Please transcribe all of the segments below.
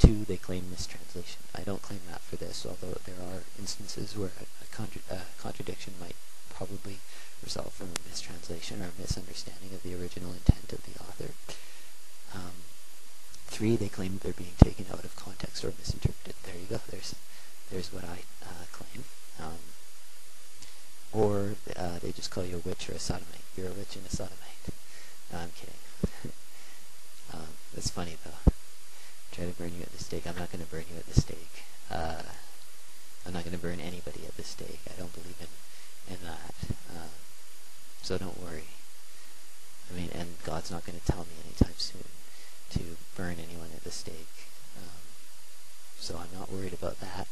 2, they claim mistranslation. I don't claim that for this, although there are instances where a contradiction might probably result from a mistranslation or a misunderstanding of the original intent of the author. 3, they claim they're being taken out of context or misinterpreted. There you go. There's what I claim. Or they just call you a witch or a sodomite. You're a witch and a sodomite. No, I'm kidding. That's funny though. Try to burn you at the stake. I'm not going to burn you at the stake. I'm not going to burn anybody at the stake. I don't believe in that. So don't worry. I mean, and God's not going to tell me anytime soon to burn anyone at the stake. So I'm not worried about that,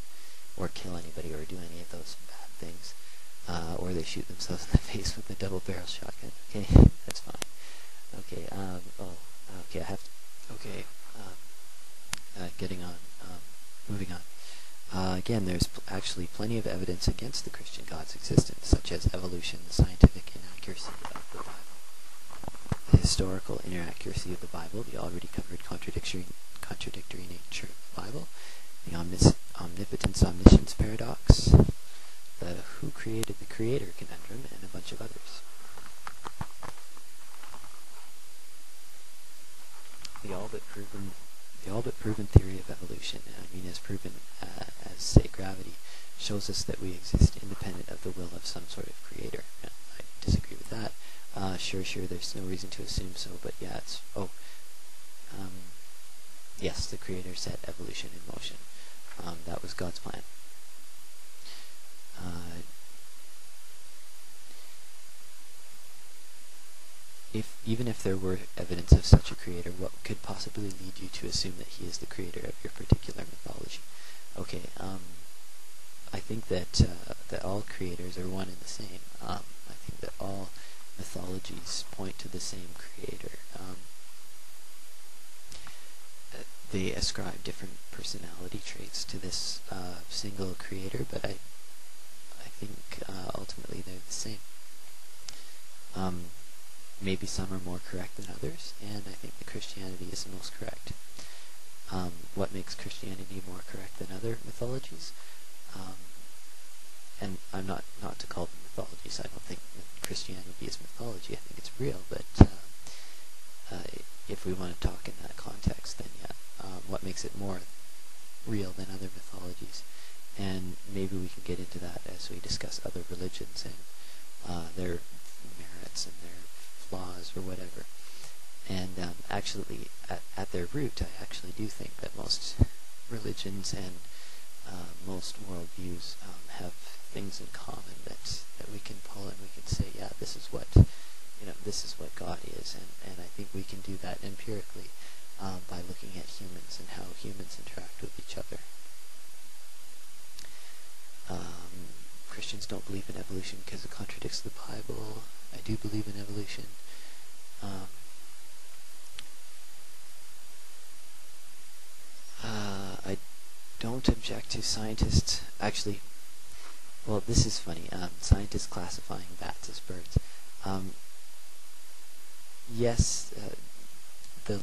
or kill anybody, or do any of those bad things. Or they shoot themselves in the face with a double-barrel shotgun. Okay, that's fine. Okay, okay, I have to, okay, getting on, moving on. Again, there's actually plenty of evidence against the Christian God's existence, such as evolution, the scientific inaccuracy of the Bible, the historical inaccuracy of the Bible, the already covered contradictory nature of the Bible, the omnipotence omniscience paradox, the who created the creator conundrum, and a bunch of others. The all but proven theory of evolution, I mean as proven as, say, gravity, shows us that we exist independent of the will of some sort of creator. I disagree with that. Sure, there's no reason to assume so, but yeah, it's, yes, the creator set evolution in motion. That was God's plan. Even if there were evidence of such a creator, what could possibly lead you to assume that he is the creator of your particular mythology? Okay, I think that all creators are one and the same. I think that all mythologies point to the same creator. They ascribe different personality traits to this single creator, but I think ultimately they're the same. Maybe some are more correct than others, and I think that Christianity is the most correct. What makes Christianity more correct than other mythologies? And I'm not to call them mythologies. I don't think that Christianity is mythology. I think it's real, but if we want to talk in that context, then yeah, what makes it more real than other mythologies? And maybe we can get into that as we discuss other religions and their merits and their flaws or whatever. And actually, at their root, I actually do think that most religions and most worldviews have things in common that we can pull and we can say, yeah, this is what God is, and I think we can do that empirically by looking at humans and how humans interact with each other. Christians don't believe in evolution because it contradicts the Bible. I do believe in evolution. I don't object to scientists actually. Well, this is funny. Scientists classifying bats as birds. Yes, the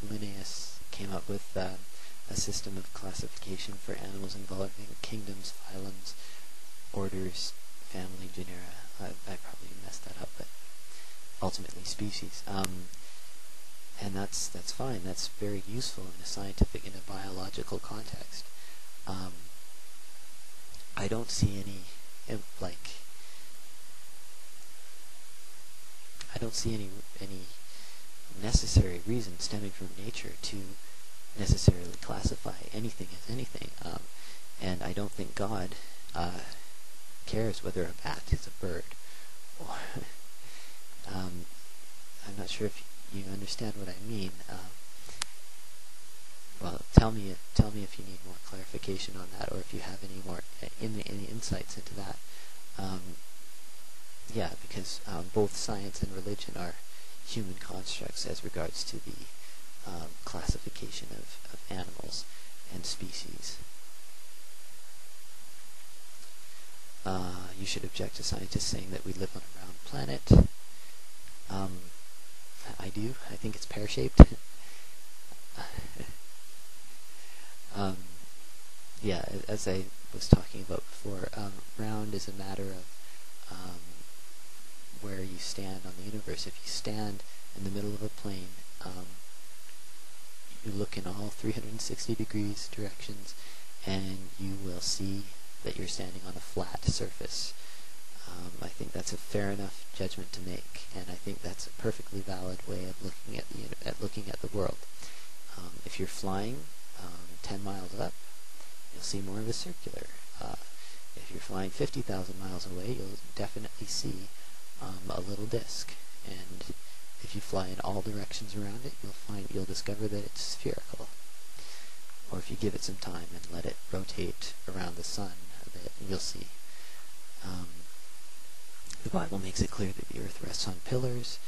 Linnaeus came up with a system of classification for animals involving kingdoms, phylums, orders, family, genera. I probably messed that up, but ultimately species. And that's fine. That's very useful in a scientific, in a biological context. I don't see any necessary reason stemming from nature to necessarily classify anything as anything. And I don't think God cares whether a bat is a bird. Or I'm not sure if you understand what I mean. Well, tell me if you need more clarification on that, or if you have any more any insights into that. Yeah, because both science and religion are human constructs as regards to the classification of animals and species. You should object to scientists saying that we live on a round planet. I do. I think it's pear-shaped. yeah, as I was talking about before, round is a matter of where you stand on the universe. If you stand in the middle of a plane, you look in all 360 degrees directions, and you will see that you're standing on a flat surface. I think that's a fair enough judgment to make, and I think that's a perfectly valid way of looking at the world. If you're flying 10 miles up, you'll see more of a circular. If you're flying 50,000 miles away, you'll definitely see a little disc. And if you fly in all directions around it, you'll discover that it's spherical. Or if you give it some time and let it rotate around the sun a bit, you'll see. The Bible makes it clear that the earth rests on pillars.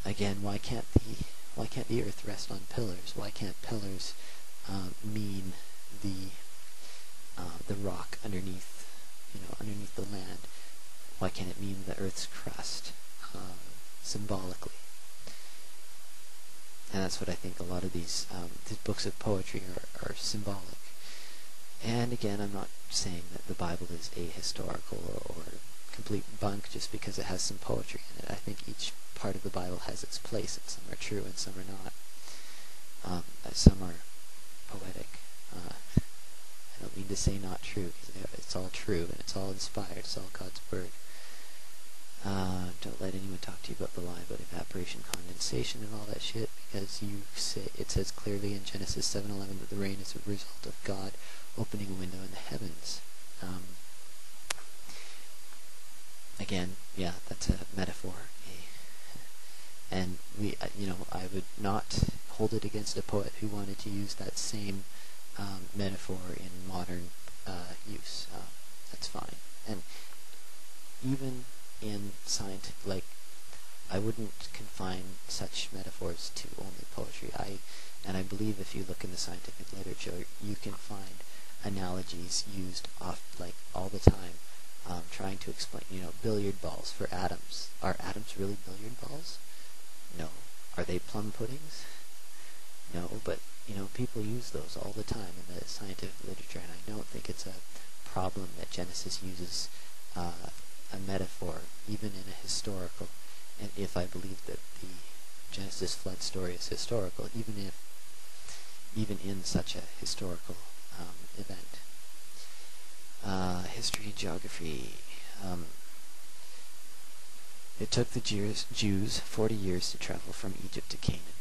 Again, why can't the earth rest on pillars? Why can't pillars mean the rock underneath the land? Why can't it mean the earth's crust symbolically? And that's what I think a lot of these books of poetry are symbolic. And again, I'm not saying that the Bible is ahistorical or complete bunk just because it has some poetry in it. I think each part of the Bible has its place, and some are true and some are not. Some are poetic. I don't mean to say not true, because it's all true and it's all inspired. It's all God's word. Don't let anyone talk to you about the lie about evaporation, condensation, and all that shit, because it says clearly in Genesis 7:11 that the rain is a result of God opening a window in the heavens. Again, yeah, that's a metaphor. And I would not hold it against a poet who wanted to use that same metaphor in modern use. That's fine. And even in scientific, I wouldn't confine such metaphors to only poetry. I believe if you look in the scientific literature, you can find analogies used all the time, trying to explain, billiard balls for atoms. Are atoms really billiard balls? No. Are they plum puddings? No, but people use those all the time in the scientific literature, and I don't think it's a problem that Genesis uses a metaphor, even in a historical, and if I believe that the Genesis flood story is historical, even in such a historical event. History and geography. It took the Jews 40 years to travel from Egypt to Canaan.